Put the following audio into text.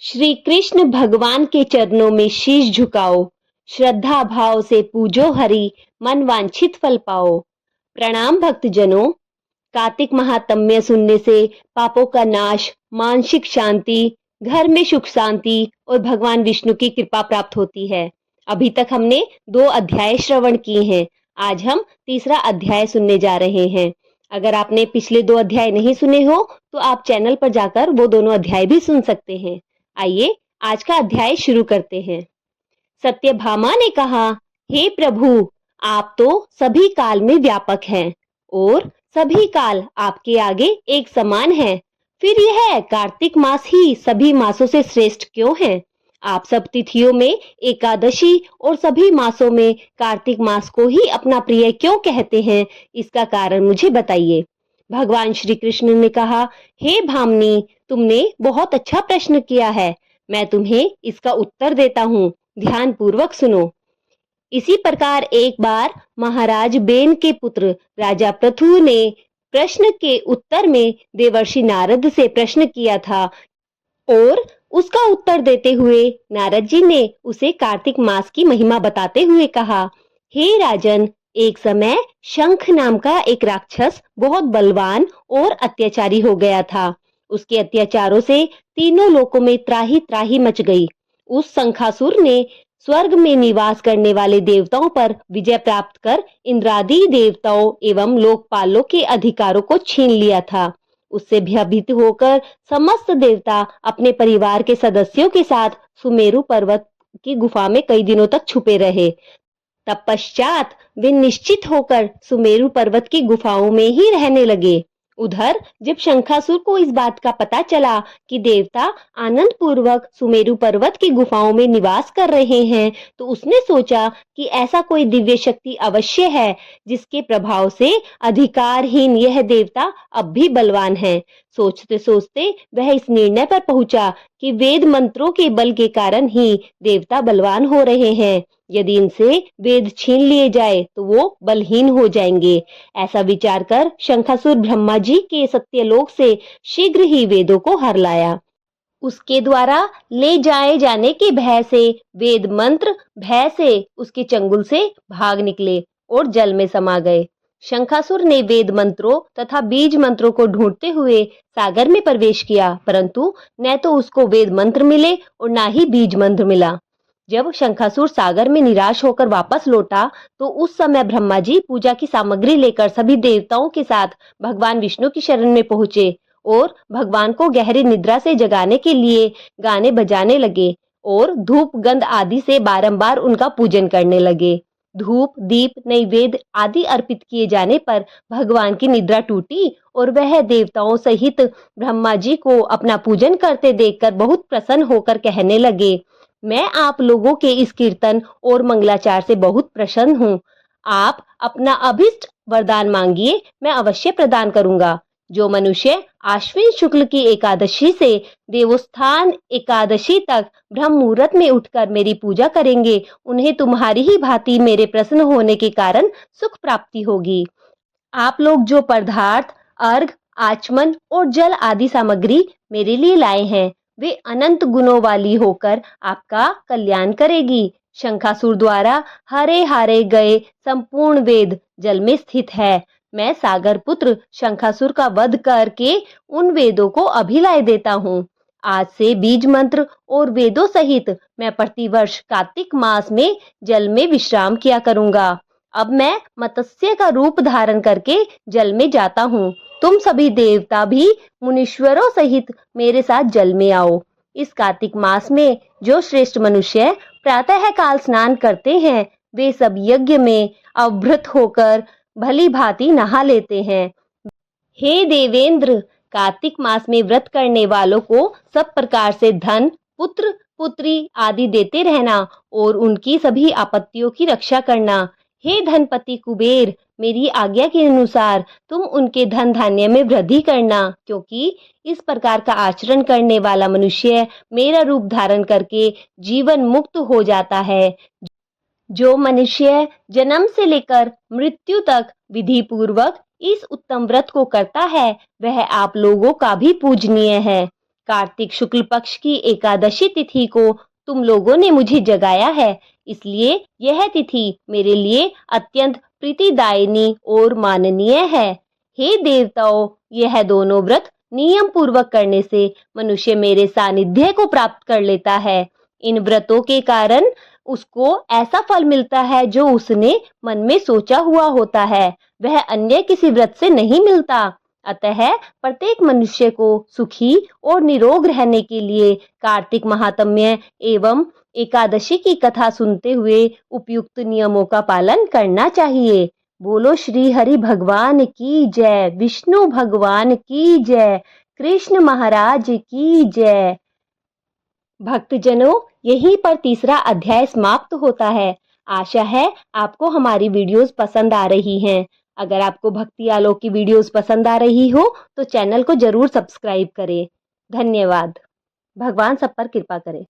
श्री कृष्ण भगवान के चरणों में शीश झुकाओ, श्रद्धा भाव से पूजो हरि, मन वांछित फल पाओ। प्रणाम भक्तजनों। कार्तिक महात्म्य सुनने से पापों का नाश, मानसिक शांति, घर में सुख शांति और भगवान विष्णु की कृपा प्राप्त होती है। अभी तक हमने 2 अध्याय श्रवण किए हैं। आज हम तीसरा अध्याय सुनने जा रहे हैं। अगर आपने पिछले 2 अध्याय नहीं सुने हो तो आप चैनल पर जाकर वो दोनों अध्याय भी सुन सकते हैं। आइए आज का अध्याय शुरू करते हैं। सत्यभामा ने कहा, हे प्रभु, आप तो सभी काल में व्यापक हैं और सभी काल आपके आगे एक समान है। फिर यह कार्तिक मास ही सभी मासों से श्रेष्ठ क्यों है? आप सब तिथियों में एकादशी और सभी मासों में कार्तिक मास को ही अपना प्रिय क्यों कहते हैं? इसका कारण मुझे बताइए। भगवान श्री कृष्ण ने कहा, हे भामिनी, तुमने बहुत अच्छा प्रश्न किया है। मैं तुम्हें इसका उत्तर देता हूँ। ध्यान पूर्वक सुनो। इसी प्रकार एक बार महाराज बेन के पुत्र राजा पृथु ने प्रश्न के उत्तर में देवर्षि नारद से प्रश्न किया था और उसका उत्तर देते हुए नारद जी ने उसे कार्तिक मास की महिमा बताते हुए कहा, हे राजन, एक समय शंख नाम का एक राक्षस बहुत बलवान और अत्याचारी हो गया था। उसके अत्याचारों से तीनों लोकों में त्राही त्राही मच गई। उस शंखासुर ने स्वर्ग में निवास करने वाले देवताओं पर विजय प्राप्त कर इंद्रादि देवताओं एवं लोकपालों के अधिकारों को छीन लिया था। उससे भयभीत होकर समस्त देवता अपने परिवार के सदस्यों के साथ सुमेरु पर्वत की गुफा में कई दिनों तक छुपे रहे। तत्पश्चात वे निश्चित होकर सुमेरु पर्वत की गुफाओं में ही रहने लगे। उधर जब शंखासुर को इस बात का पता चला कि देवता आनंद पूर्वक सुमेरु पर्वत की गुफाओं में निवास कर रहे हैं, तो उसने सोचा कि ऐसा कोई दिव्य शक्ति अवश्य है जिसके प्रभाव से अधिकारहीन यह देवता अब भी बलवान है। सोचते सोचते वह इस निर्णय पर पहुंचा कि वेद मंत्रों के बल के कारण ही देवता बलवान हो रहे हैं। यदि इनसे वेद छीन लिए जाए तो वो बलहीन हो जाएंगे। ऐसा विचार कर शंखासुर ब्रह्मा जी के सत्यलोक से शीघ्र ही वेदों को हर लाया। उसके द्वारा ले जाए जाने के भय से वेद मंत्र भय से उसके चंगुल से भाग निकले और जल में समा गए। शंखासुर ने वेद मंत्रों तथा बीज मंत्रों को ढूंढते हुए सागर में प्रवेश किया, परंतु न तो उसको वेद मंत्र मिले और न ही बीज मंत्र मिला। जब शंखासुर सागर में निराश होकर वापस लौटा तो उस समय ब्रह्मा जी पूजा की सामग्री लेकर सभी देवताओं के साथ भगवान विष्णु की शरण में पहुंचे और भगवान को गहरी निद्रा से जगाने के लिए गाने बजाने लगे और धूप गंध आदि से बारंबार उनका पूजन करने लगे। धूप दीप नैवेद्य आदि अर्पित किए जाने पर भगवान की निद्रा टूटी और वह देवताओं सहित ब्रह्मा जी को अपना पूजन करते देखकर बहुत प्रसन्न होकर कहने लगे, मैं आप लोगों के इस कीर्तन और मंगलाचार से बहुत प्रसन्न हूँ। आप अपना अभिष्ट वरदान मांगिए, मैं अवश्य प्रदान करूंगा। जो मनुष्य आश्विन शुक्ल की एकादशी से देवोत्थान एकादशी तक ब्रह्म मुहूर्त में उठकर मेरी पूजा करेंगे, उन्हें तुम्हारी ही भांति मेरे प्रसन्न होने के कारण सुख प्राप्ति होगी। आप लोग जो पदार्थ, अर्घ, आचमन और जल आदि सामग्री मेरे लिए लाए हैं, वे अनंत गुणों वाली होकर आपका कल्याण करेगी। शंखासुर द्वारा हरे हारे गए संपूर्ण वेद जल में स्थित है। मैं सागर पुत्र शंखासुर का वध करके उन वेदों को अभी लाए देता हूँ। आज से बीज मंत्र और वेदों सहित मैं प्रतिवर्ष कार्तिक मास में जल में विश्राम किया करूंगा। अब मैं मत्स्य का रूप धारण करके जल में जाता हूँ। तुम सभी देवता भी मुनीश्वरों सहित मेरे साथ जल में आओ। इस कार्तिक मास में जो श्रेष्ठ मनुष्य प्रातः काल स्नान करते हैं, वे सब यज्ञ में अवभृत होकर भली भांति नहा लेते हैं। हे देवेंद्र, कार्तिक मास में व्रत करने वालों को सब प्रकार से धन, पुत्र पुत्री आदि देते रहना और उनकी सभी आपत्तियों की रक्षा करना। हे धनपति कुबेर, मेरी आज्ञा के अनुसार तुम उनके धन धान्य में वृद्धि करना, क्योंकि इस प्रकार का आचरण करने वाला मनुष्य मेरा रूप धारण करके जीवन मुक्त हो जाता है। जो मनुष्य जन्म से लेकर मृत्यु तक विधि पूर्वक इस उत्तम व्रत को करता है, वह आप लोगों का भी पूजनीय है। कार्तिक शुक्ल पक्ष की एकादशी तिथि को तुम लोगों ने मुझे जगाया है, इसलिए यह तिथि मेरे लिए अत्यंत प्रीतिदायिनी और माननीय है। हे देवताओं, यह दोनों व्रत नियम पूर्वक करने से मनुष्य मेरे सानिध्य को प्राप्त कर लेता है। इन व्रतों के कारण उसको ऐसा फल मिलता है जो उसने मन में सोचा हुआ होता है, वह अन्य किसी व्रत से नहीं मिलता। अतः प्रत्येक मनुष्य को सुखी और निरोग रहने के लिए कार्तिक महात्म्य एवं एकादशी की कथा सुनते हुए उपयुक्त नियमों का पालन करना चाहिए। बोलो श्री हरि भगवान की जय, विष्णु भगवान की जय, कृष्ण महाराज की जय। भक्तजनों, यहीं पर तीसरा अध्याय समाप्त होता है। आशा है आपको हमारी वीडियोस पसंद आ रही हैं। अगर आपको भक्ति आलोक की वीडियोस पसंद आ रही हो तो चैनल को जरूर सब्सक्राइब करें। धन्यवाद। भगवान सब पर कृपा करें।